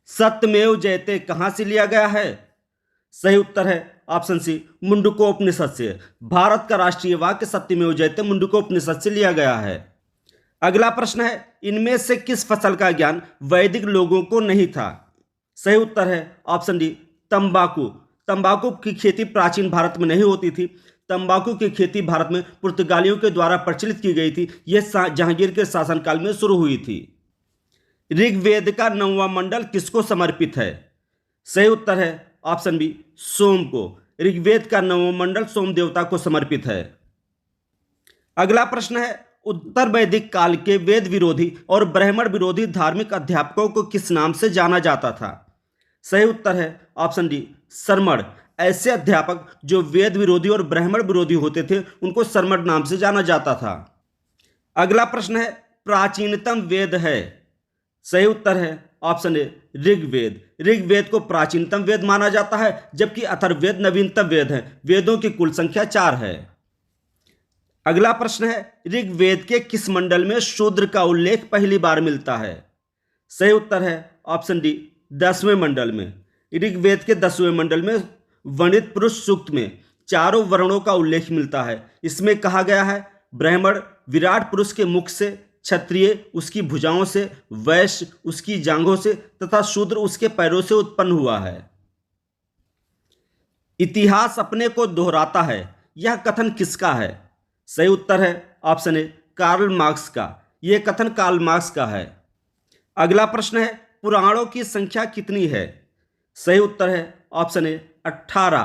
सत्यमेव जयते कहां से लिया गया है? सही उत्तर है ऑप्शन सी मुंडकोपनिषद से। भारत का राष्ट्रीय वाक्य सत्यमेव जयते मुंडकोपनिषद से लिया गया है। अगला प्रश्न है, इनमें से किस फसल का ज्ञान वैदिक लोगों को नहीं था? सही उत्तर है ऑप्शन डी तंबाकू। तंबाकू की खेती प्राचीन भारत में नहीं होती थी। तंबाकू की खेती भारत में पुर्तगालियों के द्वारा प्रचलित की गई थी। यह जहांगीर के शासनकाल में शुरू हुई थी। ऋग्वेद का 9वां मंडल किसको समर्पित है? सही उत्तर है ऑप्शन बी सोम को। ऋग्वेद का 9वां मंडल सोम देवता को समर्पित है। अगला प्रश्न है, उत्तर वैदिक काल के वेद विरोधी और ब्राह्मण विरोधी धार्मिक अध्यापकों को किस नाम से जाना जाता था? सही उत्तर है ऑप्शन डी सरमण। ऐसे अध्यापक जो वेद विरोधी और ब्राह्मण विरोधी होते थे उनको सरमण नाम से जाना जाता था। अगला प्रश्न है, प्राचीनतम वेद है? सही उत्तर है ऑप्शन ए ऋग्वेद। ऋग्वेद को प्राचीनतम वेद माना जाता है, जबकि अथर्ववेद नवीनतम वेद है। वेदों की कुल संख्या 4 है। अगला प्रश्न है, ऋग्वेद के किस मंडल में शूद्र का उल्लेख पहली बार मिलता है? सही उत्तर है ऑप्शन डी 10वें मंडल में। ऋग्वेद के 10वें मंडल में वर्णित पुरुष सूक्त में चारों वर्णों का उल्लेख मिलता है। इसमें कहा गया है, ब्राह्मण विराट पुरुष के मुख से, क्षत्रिय उसकी भुजाओं से, वैश्य उसकी जांघों से तथा शूद्र उसके पैरों से उत्पन्न हुआ है। इतिहास अपने को दोहराता है, यह कथन किसका है? सही उत्तर है ऑप्शन ए कार्ल मार्क्स का। यह कथन कार्ल मार्क्स का है। अगला प्रश्न है, पुराणों की संख्या कितनी है? सही उत्तर है ऑप्शन ए 18।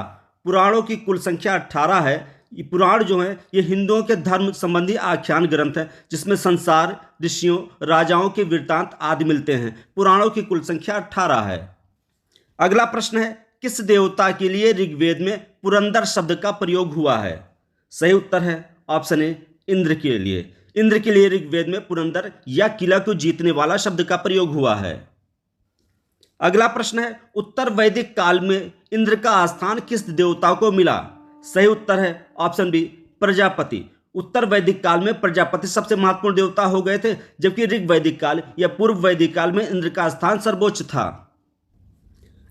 पुराणों की कुल संख्या 18 है। ये पुराण जो है ये हिंदुओं के धर्म संबंधी आख्यान ग्रंथ है, जिसमें संसार, ऋषियों, राजाओं के वृत्तांत आदि मिलते हैं। पुराणों की कुल संख्या 18 है। अगला प्रश्न है, किस देवता के लिए ऋग्वेद में पुरंदर शब्द का प्रयोग हुआ है? सही उत्तर है ऑप्शन ए इंद्र के लिए। इंद्र के लिए ऋग्वेद में पुरंदर या किला को जीतने वाला शब्द का प्रयोग हुआ है। अगला प्रश्न है, उत्तर वैदिक काल में इंद्र का स्थान किस देवता को मिला? सही उत्तर है ऑप्शन बी प्रजापति। उत्तर वैदिक काल में प्रजापति सबसे महत्वपूर्ण देवता हो गए थे, जबकि ऋग वैदिक काल या पूर्व वैदिक काल में इंद्र का स्थान सर्वोच्च था।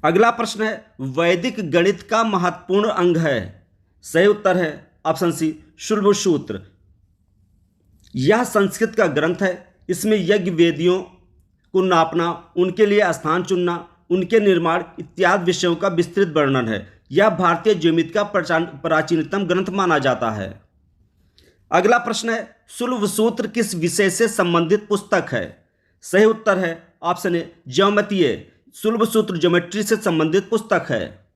अगला प्रश्न है, वैदिक गणित का महत्वपूर्ण अंग है? सही उत्तर है ऑप्शन सी शुल्ब सूत्र। यह संस्कृत का ग्रंथ है। इसमें यज्ञ वेदियों को नापना, उनके लिए स्थान चुनना, उनके निर्माण इत्यादि विषयों का विस्तृत वर्णन है। यह भारतीय ज्योमिति का प्राचीनतम ग्रंथ माना जाता है। अगला प्रश्न है, शुल्ब सूत्र किस विषय से संबंधित पुस्तक है? सही उत्तर है ऑप्शन ए ज्योमेतीय। शुल्ब सूत्र ज्योमेट्री से संबंधित पुस्तक है।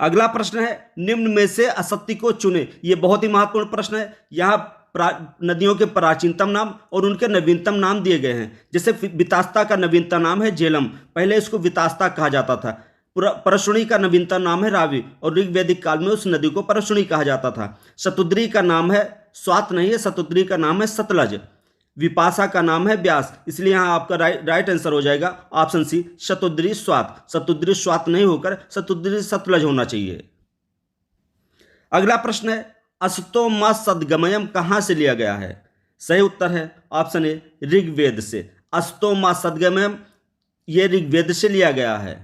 अगला प्रश्न है, निम्न में से असत्य को चुने। यह बहुत ही महत्वपूर्ण प्रश्न है। यहाँ नदियों के प्राचीनतम नाम और उनके नवीनतम नाम दिए गए हैं। जैसे वितास्ता का नवीनतम नाम है झेलम, पहले इसको वितास्ता कहा जाता था। परशुणी का नवीनतम नाम है रावी और ऋग्वैदिक काल में उस नदी को परशुणी कहा जाता था। शतुद्री का नाम है स्वात नहीं है, शतुद्री का नाम है सतलज। विपाशा का नाम है व्यास, इसलिए यहाँ आपका राइट आंसर हो जाएगा ऑप्शन सी शतुद्री स्वात। शतुद्री स्वात नहीं होकर शतुद्री सतलज होना चाहिए। अगला प्रश्न है, अस्तों मा सद्गमयम कहाँ से लिया गया है? सही उत्तर है ऑप्शन ए ऋग्वेद से। अस्तों मा सद्गमयम ये ऋग्वेद से लिया गया है।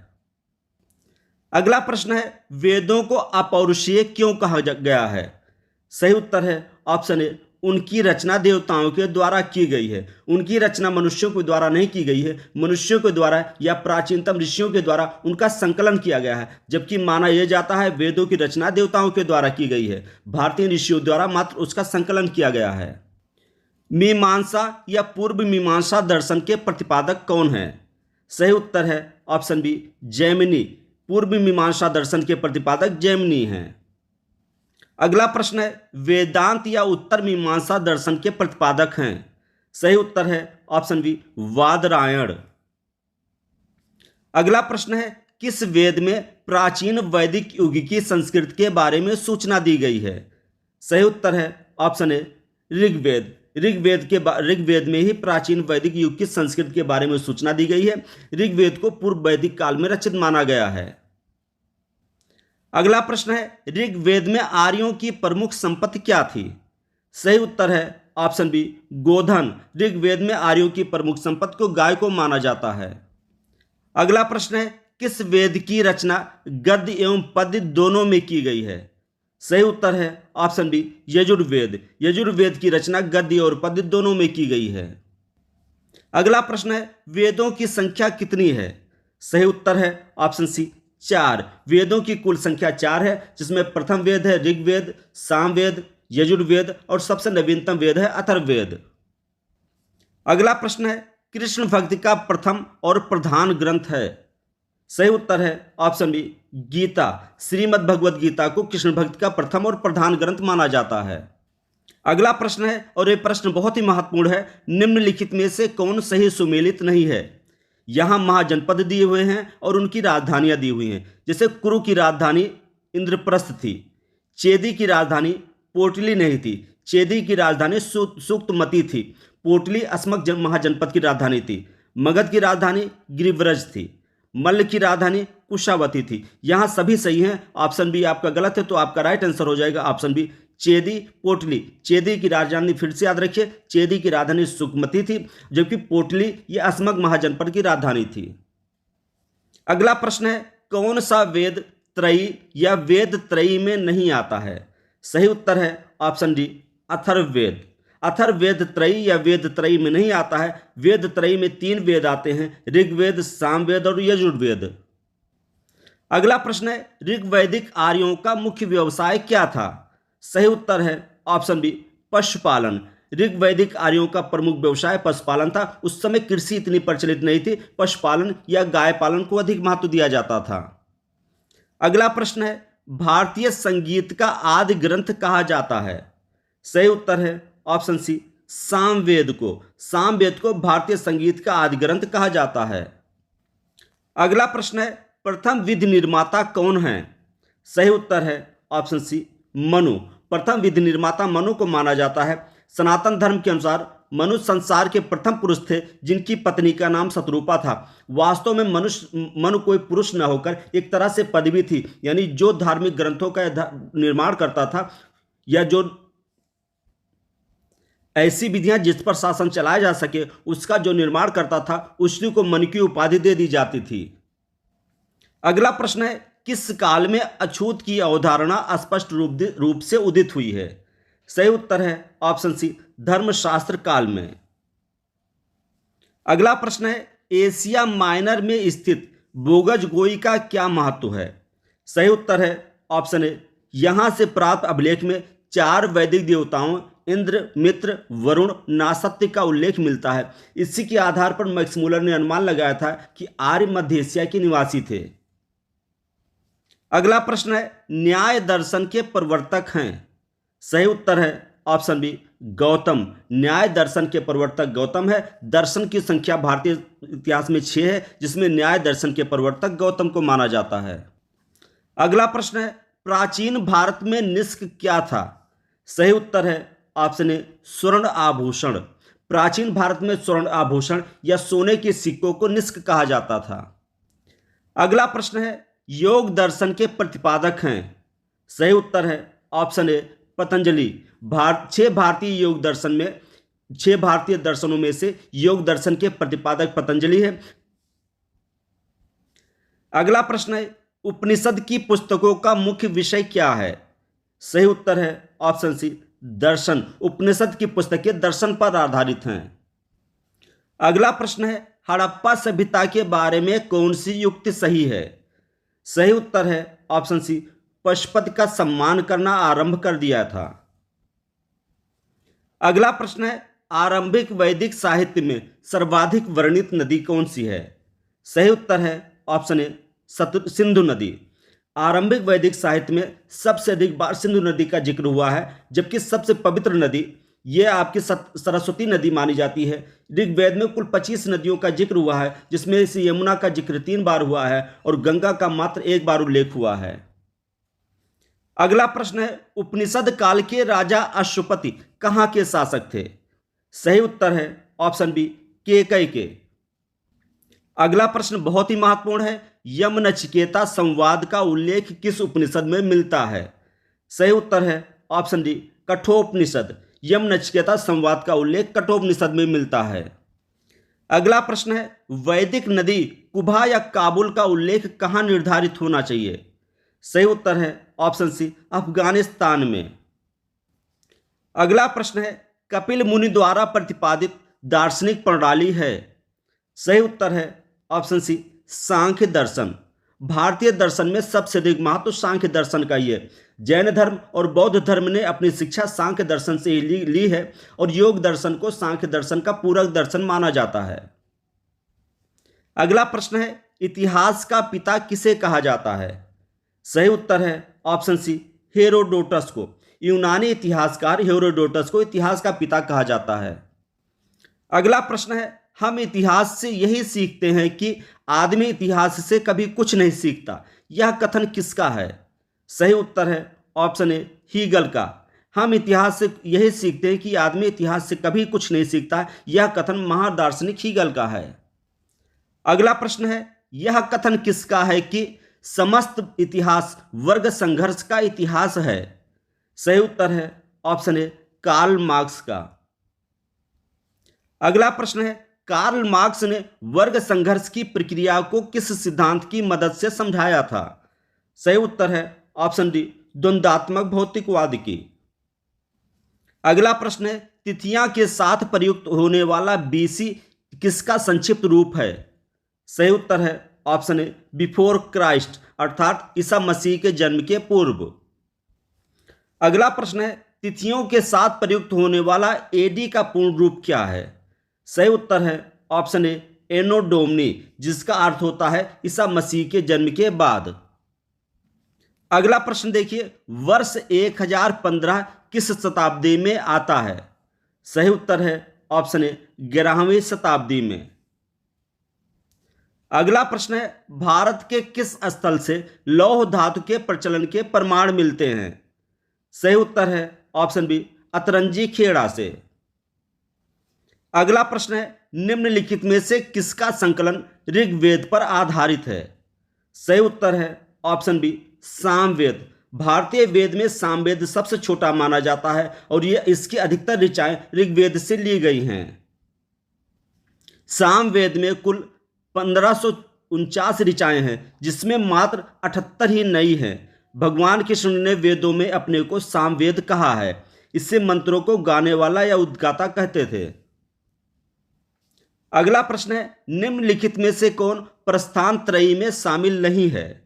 अगला प्रश्न है, वेदों को अपौरुषीय क्यों कहा गया है? सही उत्तर है ऑप्शन ए उनकी रचना देवताओं के द्वारा की गई है। उनकी रचना मनुष्यों के द्वारा नहीं की गई है, मनुष्यों के द्वारा या प्राचीनतम ऋषियों के द्वारा उनका संकलन किया गया है। जबकि माना यह जाता है वेदों की रचना देवताओं के द्वारा की गई है, भारतीय ऋषियों द्वारा मात्र उसका संकलन किया गया है। मीमांसा या पूर्व मीमांसा दर्शन के प्रतिपादक कौन है? सही उत्तर है ऑप्शन बी जैमिनी। पूर्व मीमांसा दर्शन के प्रतिपादक जैमिनी हैं। अगला प्रश्न है, वेदांत या उत्तर मीमांसा दर्शन के प्रतिपादक हैं? सही उत्तर है ऑप्शन बी वादरायण। अगला प्रश्न है, किस वेद में प्राचीन वैदिक युग की संस्कृति के बारे में सूचना दी गई है? सही उत्तर है ऑप्शन ए ऋग्वेद। ऋग्वेद में ही प्राचीन वैदिक युग की संस्कृति के बारे में सूचना दी गई है। ऋग्वेद को पूर्व वैदिक काल में रचित माना गया है। अगला प्रश्न है, ऋग्वेद में आर्यों की प्रमुख संपत्ति क्या थी? सही उत्तर है ऑप्शन बी गोधन। ऋग्वेद में आर्यों की प्रमुख संपत्ति को गाय को माना जाता है। अगला प्रश्न है, किस वेद की रचना गद्य एवं पद्य दोनों में की गई है? सही उत्तर है ऑप्शन बी यजुर्वेद। यजुर्वेद की रचना गद्य और पद्य दोनों में की गई है। अगला प्रश्न है, वेदों की संख्या कितनी है? सही उत्तर है ऑप्शन सी 4। वेदों की कुल संख्या 4 है, जिसमें प्रथम वेद है ऋग्वेद, सामवेद, यजुर्वेद और सबसे नवीनतम वेद है अथर्ववेद। अगला प्रश्न है, कृष्ण भक्ति का प्रथम और प्रधान ग्रंथ है? सही उत्तर है ऑप्शन बी गीता। श्रीमद् भगवद गीता को कृष्ण भक्ति का प्रथम और प्रधान ग्रंथ माना जाता है। अगला प्रश्न है, और यह प्रश्न बहुत ही महत्वपूर्ण है, निम्नलिखित में से कौन सही सुमेलित नहीं है? यहां महाजनपद दिए हुए हैं और उनकी राजधानियां दी हुई हैं। जैसे कुरु की राजधानी इंद्रप्रस्थ थी, चेदी की राजधानी पोटली नहीं थी, चेदी की राजधानी सुक्तमती थी, पोटली अस्मक महाजनपद की राजधानी थी, मगध की राजधानी गिरिव्रज थी, मल्ल की राजधानी कुशावती थी। यहाँ सभी सही हैं। ऑप्शन बी आपका गलत है, तो आपका राइट आंसर हो जाएगा ऑप्शन बी चेदी पोटली। चेदी की राजधानी फिर से याद रखिए, चेदी की राजधानी सुकमती थी, जबकि पोटली ये अस्मक महाजनपद की राजधानी थी। अगला प्रश्न है, कौन सा वेद त्रयी या वेद त्रयी में नहीं आता है? सही उत्तर है ऑप्शन डी अथर्ववेद। अथर्ववेद त्रयी या वेद त्रयी में नहीं आता है। वेद त्रयी में 3 वेद आते हैं, ऋग्वेद, सामवेद और यजुर्वेद। अगला प्रश्न है, ऋग्वैदिक आर्यों का मुख्य व्यवसाय क्या था? सही उत्तर है ऑप्शन बी पशुपालन। ऋग्वैदिक आर्यों का प्रमुख व्यवसाय पशुपालन था। उस समय कृषि इतनी प्रचलित नहीं थी, पशुपालन या गाय पालन को अधिक महत्व दिया जाता था। अगला प्रश्न है, भारतीय संगीत का आदि ग्रंथ कहा जाता है? सही उत्तर है ऑप्शन सी सामवेद को। सामवेद को भारतीय संगीत का आदि ग्रंथ कहा जाता है। अगला प्रश्न है, प्रथम विधि निर्माता कौन है? सही उत्तर है ऑप्शन सी मनु। प्रथम विधि निर्माता मनु को माना जाता है। सनातन धर्म के अनुसार मनु संसार के प्रथम पुरुष थे, जिनकी पत्नी का नाम शतरूपा था। वास्तव में मनु कोई पुरुष न होकर एक तरह से पदवी थी, यानी जो धार्मिक ग्रंथों का निर्माण करता था या जो ऐसी विधियां जिस पर शासन चलाया जा सके उसका जो निर्माण करता था, उसी को मनु की उपाधि दे दी जाती थी। अगला प्रश्न है, किस काल में अछूत की अवधारणा स्पष्ट रूप से उदित हुई है? सही उत्तर है ऑप्शन सी धर्मशास्त्र काल में। अगला प्रश्न है, एशिया माइनर में स्थित बोगजगोई का क्या महत्व है? सही उत्तर है ऑप्शन ए। यहां से प्राप्त अभिलेख में 4 वैदिक देवताओं इंद्र, मित्र, वरुण, नासत्य का उल्लेख मिलता है। इसी के आधार पर मैक्स मूलर ने अनुमान लगाया था कि आर्य मध्य एशिया के निवासी थे। अगला प्रश्न है, न्याय दर्शन के प्रवर्तक हैं? सही उत्तर है ऑप्शन बी गौतम। न्याय दर्शन के प्रवर्तक गौतम है। दर्शन की संख्या भारतीय इतिहास में 6 है, जिसमें न्याय दर्शन के प्रवर्तक गौतम को माना जाता है। अगला प्रश्न है, प्राचीन भारत में निष्क क्या था? सही उत्तर है ऑप्शन ए स्वर्ण आभूषण। प्राचीन भारत में स्वर्ण आभूषण या सोने के सिक्कों को निष्क कहा जाता था। अगला प्रश्न है, योग दर्शन के प्रतिपादक हैं? सही उत्तर है ऑप्शन ए पतंजलि। 6 भारतीय योग दर्शन में 6 भारतीय दर्शनों में से योग दर्शन के प्रतिपादक पतंजलि है। अगला प्रश्न है, उपनिषद की पुस्तकों का मुख्य विषय क्या है? सही उत्तर है ऑप्शन सी दर्शन। उपनिषद की पुस्तकें दर्शन पर आधारित हैं। अगला प्रश्न है, हड़प्पा सभ्यता के बारे में कौन सी युक्ति सही है? सही उत्तर है ऑप्शन सी पशुपति का सम्मान करना आरंभ कर दिया था। अगला प्रश्न है, आरंभिक वैदिक साहित्य में सर्वाधिक वर्णित नदी कौन सी है? सही उत्तर है ऑप्शन ए सिंधु नदी। आरंभिक वैदिक साहित्य में सबसे अधिक बार सिंधु नदी का जिक्र हुआ है, जबकि सबसे पवित्र नदी ये आपकी सरस्वती नदी मानी जाती है। ऋग्वेद में कुल 25 नदियों का जिक्र हुआ है, जिसमें से यमुना का जिक्र 3 बार हुआ है और गंगा का मात्र 1 बार उल्लेख हुआ है। अगला प्रश्न है, उपनिषद काल के राजा अश्वपति कहाँ के शासक थे? सही उत्तर है ऑप्शन बी केकई के। अगला प्रश्न बहुत ही महत्वपूर्ण है, यम नचिकेता संवाद का उल्लेख किस उपनिषद में मिलता है? सही उत्तर है ऑप्शन डी कठोपनिषद। यम नचिकेता संवाद का उल्लेख कठोपनिषद में मिलता है। अगला प्रश्न है, वैदिक नदी कुबा या काबुल का उल्लेख कहाँ निर्धारित होना चाहिए? सही उत्तर है ऑप्शन सी, अफगानिस्तान में। अगला प्रश्न है, कपिल मुनि द्वारा प्रतिपादित दार्शनिक प्रणाली है? सही उत्तर है ऑप्शन सी, सांख्य दर्शन। भारतीय दर्शन में सबसे अधिक महत्व सांख्य दर्शन का ही है। जैन धर्म और बौद्ध धर्म ने अपनी शिक्षा सांख्य दर्शन से ही ली है और योग दर्शन को सांख्य दर्शन का पूरक दर्शन माना जाता है। अगला प्रश्न है, इतिहास का पिता किसे कहा जाता है? सही उत्तर है ऑप्शन सी, हेरोडोटस को। यूनानी इतिहासकार हेरोडोटस को इतिहास का पिता कहा जाता है। अगला प्रश्न है, हम इतिहास से यही सीखते हैं कि आदमी इतिहास से कभी कुछ नहीं सीखता, यह कथन किसका है? सही उत्तर है ऑप्शन ए, हीगल का। हम इतिहास से यही सीखते हैं कि आदमी इतिहास से कभी कुछ नहीं सीखता, यह कथन महादार्शनिक हीगल का है। अगला प्रश्न है, यह कथन किसका है कि समस्त इतिहास वर्ग संघर्ष का इतिहास है? सही उत्तर है ऑप्शन ए, कार्ल मार्क्स का। अगला प्रश्न है, कार्ल मार्क्स ने वर्ग संघर्ष की प्रक्रिया को किस सिद्धांत की मदद से समझाया था? सही उत्तर है ऑप्शन डी, द्वंद्वात्मक भौतिकवाद की। अगला प्रश्न है, तिथियां के साथ प्रयुक्त होने वाला बीसी किसका संक्षिप्त रूप है? सही उत्तर है ऑप्शन ए, बिफोर क्राइस्ट, अर्थात ईसा मसीह के जन्म के पूर्व। अगला प्रश्न है, तिथियों के साथ प्रयुक्त होने वाला एडी का पूर्ण रूप क्या है? सही उत्तर है ऑप्शन ए, एनो डोमनी, जिसका अर्थ होता है ईसा मसीह के जन्म के बाद। अगला प्रश्न देखिए, वर्ष 1015 किस शताब्दी में आता है? सही उत्तर है ऑप्शन ए, 11वीं शताब्दी में। अगला प्रश्न है, भारत के किस स्थल से लौह धातु के प्रचलन के प्रमाण मिलते हैं? सही उत्तर है ऑप्शन बी, अतरंजी खेड़ा से। अगला प्रश्न है, निम्नलिखित में से किसका संकलन ऋग्वेद पर आधारित है? सही उत्तर है ऑप्शन बी, सामवेद। भारतीय वेद में सामवेद सबसे छोटा माना जाता है और यह इसकी अधिकतर ऋचाएं ऋग्वेद से ली गई हैं। सामवेद में कुल 1549 ऋचाएं हैं, जिसमें मात्र 78 ही नई हैं। भगवान कृष्ण ने वेदों में अपने को सामवेद कहा है। इससे मंत्रों को गाने वाला या उद्गाता कहते थे। अगला प्रश्न है, निम्नलिखित में से कौन प्रस्थान त्रयी में शामिल नहीं है?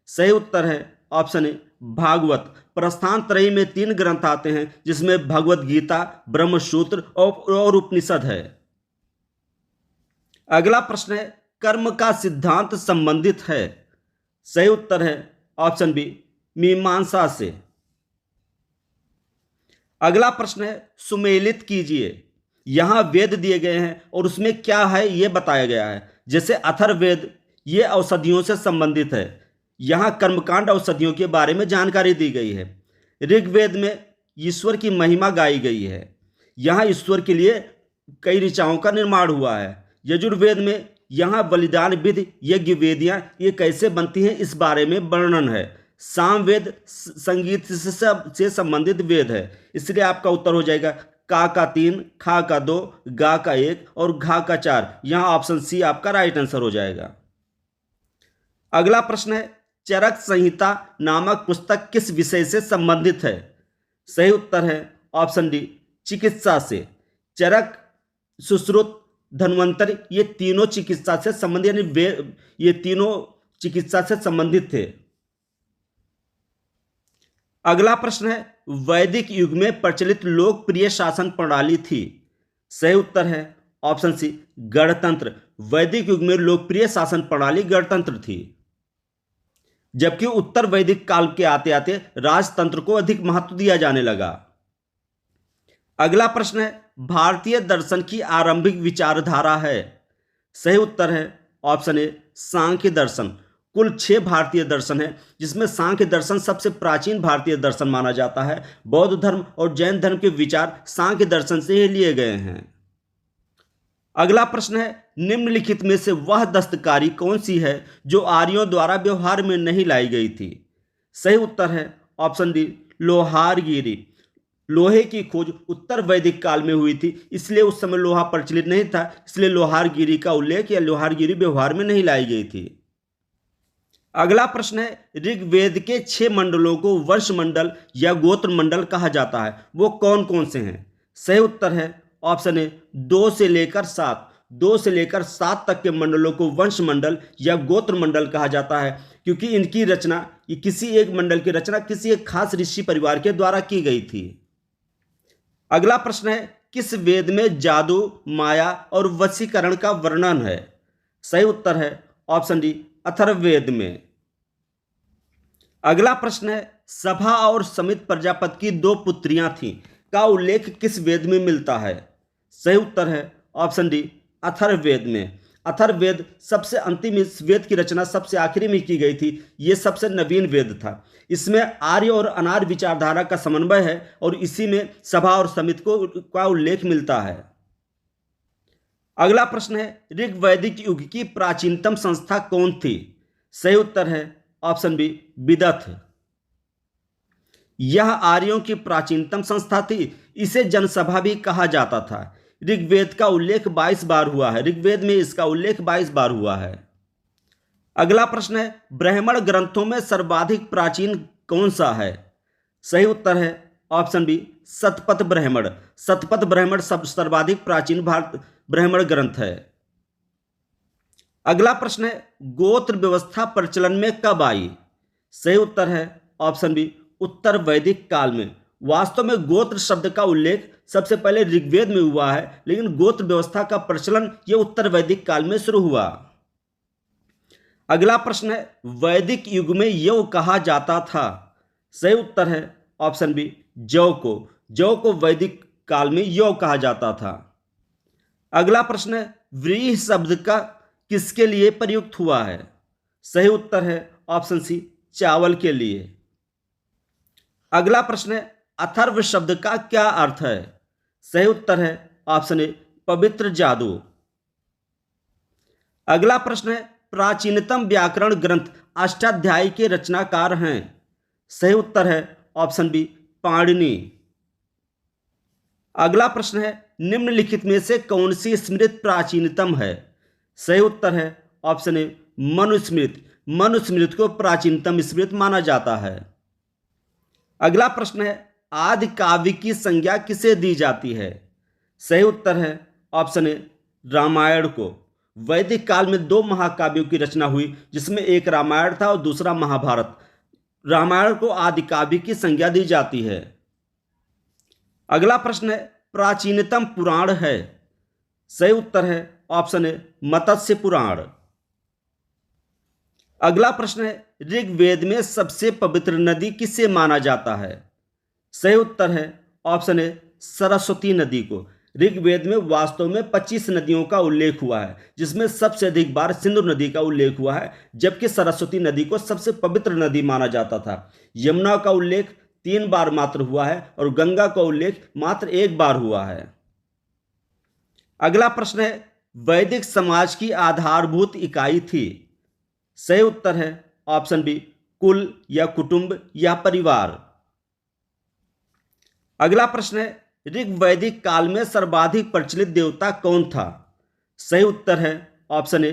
सही उत्तर है ऑप्शन ए, भागवत। प्रस्थान त्रयी में 3 ग्रंथ आते हैं, जिसमें भगवत गीता, ब्रह्मसूत्र और उपनिषद है। अगला प्रश्न है, कर्म का सिद्धांत संबंधित है? सही उत्तर है ऑप्शन बी, मीमांसा से। अगला प्रश्न है, सुमेलित कीजिए। यहां वेद दिए गए हैं और उसमें क्या है यह बताया गया है। जैसे अथर्ववेद, ये औषधियों से संबंधित है। यहां कर्मकांड औषधियों के बारे में जानकारी दी गई है। ऋग्वेद में ईश्वर की महिमा गाई गई है। यहां ईश्वर के लिए कई ऋचाओं का निर्माण हुआ है। यजुर्वेद में यहाँ बलिदान विधि, यज्ञ वेदियाँ ये कैसे बनती हैं इस बारे में वर्णन है। सामवेद संगीत से संबंधित वेद है। इसलिए आपका उत्तर हो जाएगा का 3, खा का 2, गा का 1 और घा का 4। यहाँ ऑप्शन सी आपका राइट आंसर हो जाएगा। अगला प्रश्न है, चरक संहिता नामक पुस्तक किस विषय से संबंधित है? सही उत्तर है ऑप्शन डी, चिकित्सा से। चरक, सुश्रुत, धन्वंतरि ये तीनों चिकित्सा से संबंधित, यानी ये तीनों चिकित्सा से संबंधित थे। अगला प्रश्न है, वैदिक युग में प्रचलित लोकप्रिय शासन प्रणाली थी? सही उत्तर है ऑप्शन सी, गणतंत्र। वैदिक युग में लोकप्रिय शासन प्रणाली गणतंत्र थी, जबकि उत्तर वैदिक काल के आते आते राजतंत्र को अधिक महत्व दिया जाने लगा। अगला प्रश्न है, भारतीय दर्शन की आरंभिक विचारधारा है? सही उत्तर है ऑप्शन ए, सांख्य दर्शन। कुल 6 भारतीय दर्शन है, जिसमें सांख्य दर्शन सबसे प्राचीन भारतीय दर्शन माना जाता है। बौद्ध धर्म और जैन धर्म के विचार सांख्य दर्शन से ही लिए गए हैं। अगला प्रश्न है, निम्नलिखित में से वह दस्तकारी कौन सी है जो आर्यों द्वारा व्यवहार में नहीं लाई गई थी? सही उत्तर है ऑप्शन डी, लोहारगिरी। लोहे की खोज उत्तर वैदिक काल में हुई थी, इसलिए उस समय लोहा प्रचलित नहीं था, इसलिए लोहारगिरी का उल्लेख या लोहारगिरी व्यवहार में नहीं लाई गई थी। अगला प्रश्न है, ऋग्वेद के 6 मंडलों को वंश मंडल या गोत्र मंडल कहा जाता है, वो कौन कौन से हैं? सही उत्तर है ऑप्शन ए 2 से लेकर 7। 2 से लेकर 7 तक के मंडलों को वंश मंडल या गोत्र मंडल कहा जाता है, क्योंकि इनकी रचना, ये किसी एक मंडल की रचना किसी एक खास ऋषि परिवार के द्वारा की गई थी। अगला प्रश्न है, किस वेद में जादू, माया और वशीकरण का वर्णन है? सही उत्तर है ऑप्शन डी अथर्ववेद में। अगला प्रश्न है, सभा और समित प्रजापति की 2 पुत्रियां थीं का उल्लेख किस वेद में मिलता है? सही उत्तर है ऑप्शन डी अथर्ववेद में। अथर्ववेद सबसे अंतिम, इस वेद की रचना सबसे आखिरी में की गई थी, ये सबसे नवीन वेद था। इसमें आर्य और अनार्य विचारधारा का समन्वय है और इसी में सभा और समिति का उल्लेख मिलता है। अगला प्रश्न है, ऋग्वैदिक युग की प्राचीनतम संस्था कौन थी? सही उत्तर है ऑप्शन बी विदथ। यह आर्यों की प्राचीनतम संस्था थी, इसे जनसभा भी कहा जाता था। ऋग्वेद का उल्लेख 22 बार हुआ है, ऋग्वेद में इसका उल्लेख 22 बार हुआ है। अगला प्रश्न है, ब्राह्मण ग्रंथों में सर्वाधिक प्राचीन कौन सा है? सही उत्तर है ऑप्शन बी शतपथ ब्राह्मण। शतपथ ब्राह्मण सर्वाधिक प्राचीन भारत ब्राह्मण ग्रंथ है। अगला प्रश्न है, गोत्र व्यवस्था प्रचलन में कब आई? सही उत्तर है ऑप्शन बी उत्तर वैदिक काल में। वास्तव में गोत्र शब्द का उल्लेख सबसे पहले ऋग्वेद में हुआ है, लेकिन गोत्र व्यवस्था का प्रचलन यह उत्तर वैदिक काल में शुरू हुआ। अगला प्रश्न है, वैदिक युग में यौ कहा जाता था? सही उत्तर है ऑप्शन बी जौ को। जौ को वैदिक काल में यौ कहा जाता था। अगला प्रश्न है, व्रीहि शब्द का किसके लिए प्रयुक्त हुआ है? सही उत्तर है ऑप्शन सी चावल के लिए। अगला प्रश्न है, अथर्व शब्द का क्या अर्थ है? सही उत्तर है ऑप्शन ए पवित्र जादू। अगला प्रश्न है, प्राचीनतम व्याकरण ग्रंथ अष्टाध्यायी के रचनाकार हैं? सही उत्तर है ऑप्शन बी पाणिनि। अगला प्रश्न है, निम्नलिखित में से कौन सी स्मृति प्राचीनतम है? सही उत्तर है ऑप्शन ए मनुस्मृति। मनुस्मृति को प्राचीनतम स्मृति माना जाता है। अगला प्रश्न है, आदि काव्य की संज्ञा किसे दी जाती है? सही उत्तर है ऑप्शन ए रामायण को। वैदिक काल में 2 महाकाव्यों की रचना हुई, जिसमें एक रामायण था और दूसरा महाभारत। रामायण को आदि काव्य की संज्ञा दी जाती है। अगला प्रश्न है, प्राचीनतम पुराण है? सही उत्तर है ऑप्शन ए मत्स्य पुराण। अगला प्रश्न है, ऋग्वेद में सबसे पवित्र नदी किसे माना जाता है? सही उत्तर है ऑप्शन ए सरस्वती नदी को। ऋग्वेद में वास्तव में 25 नदियों का उल्लेख हुआ है, जिसमें सबसे अधिक बार सिंधु नदी का उल्लेख हुआ है, जबकि सरस्वती नदी को सबसे पवित्र नदी माना जाता था। यमुना का उल्लेख 3 बार मात्र हुआ है और गंगा का उल्लेख मात्र 1 बार हुआ है। अगला प्रश्न है, वैदिक समाज की आधारभूत इकाई थी? सही उत्तर है ऑप्शन बी कुल या कुटुंब या परिवार। अगला प्रश्न है, ऋग्वैदिक काल में सर्वाधिक प्रचलित देवता कौन था? सही उत्तर है ऑप्शन ए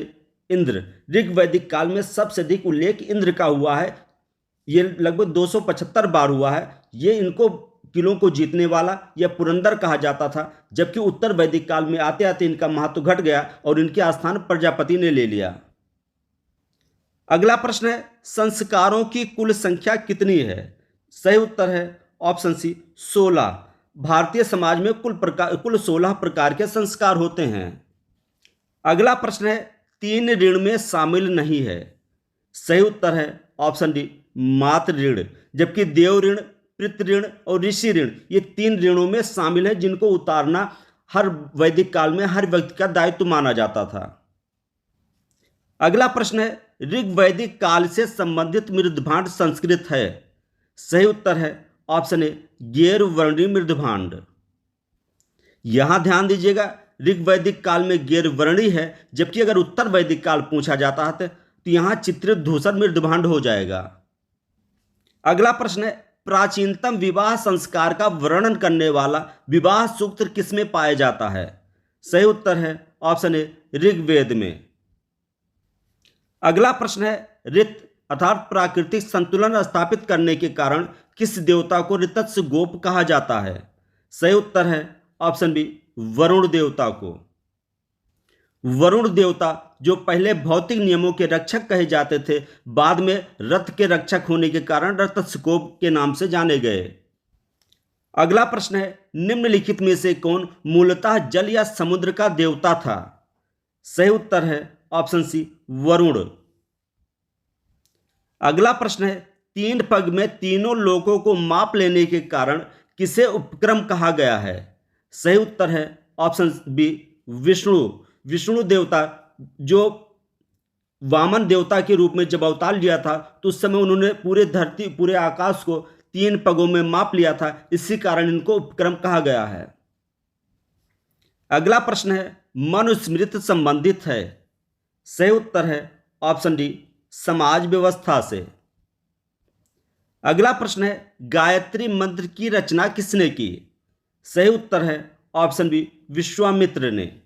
इंद्र। ऋग्वैदिक काल में सबसे अधिक उल्लेख इंद्र का हुआ है, ये लगभग 275 बार हुआ है। ये इनको किलों को जीतने वाला या पुरंदर कहा जाता था, जबकि उत्तर वैदिक काल में आते आते इनका महत्व घट गया और इनके स्थान प्रजापति ने ले लिया। अगला प्रश्न है, संस्कारों की कुल संख्या कितनी है? सही उत्तर है ऑप्शन सी 16। भारतीय समाज में कुल 16 प्रकार के संस्कार होते हैं। अगला प्रश्न है, 3 ऋण में शामिल नहीं है? सही उत्तर है ऑप्शन डी मातृ ऋण, जबकि देव ऋण, पितृ ऋण और ऋषि ऋण ये 3 ऋणों में शामिल है, जिनको उतारना हर वैदिक काल में हर व्यक्ति का दायित्व माना जाता था। अगला प्रश्न है, ऋग्वैदिक काल से संबंधित मृदभांड संस्कृत है? सही उत्तर है ऑप्शन ए गैर वर्णीय मृदभांड। यहां ध्यान दीजिएगा, ऋग्वैदिक काल में गैर वर्णीय है, जबकि अगर उत्तर वैदिक काल पूछा जाता है तो यहां चित्रित धूसर मृदभांड हो जाएगा। अगला प्रश्न है, प्राचीनतम विवाह संस्कार का वर्णन करने वाला विवाह सूत्र किसमें पाया जाता है? सही उत्तर है ऑप्शन ए ऋग्वेद में। अगला प्रश्न है, ऋत अर्थात प्राकृतिक संतुलन स्थापित करने के कारण किस देवता को ऋतस्य गोप कहा जाता है? सही उत्तर है ऑप्शन बी वरुण देवता को। वरुण देवता जो पहले भौतिक नियमों के रक्षक कहे जाते थे, बाद में रथ के रक्षक होने के कारण ऋतस्य गोप के नाम से जाने गए। अगला प्रश्न है, निम्नलिखित में से कौन मूलतः जल या समुद्र का देवता था? सही उत्तर है ऑप्शन सी वरुण। अगला प्रश्न है, तीन पग में तीनों लोकों को माप लेने के कारण किसे उपक्रम कहा गया है? सही उत्तर है ऑप्शन बी विष्णु। विष्णु देवता जो वामन देवता के रूप में जब अवतार लिया था, तो उस समय उन्होंने पूरे धरती पूरे आकाश को तीन पगों में माप लिया था, इसी कारण इनको उपक्रम कहा गया है। अगला प्रश्न है, मनुस्मृति संबंधित है? सही उत्तर है ऑप्शन डी समाज व्यवस्था से। अगला प्रश्न है, गायत्री मंत्र की रचना किसने की? सही उत्तर है ऑप्शन बी विश्वामित्र ने।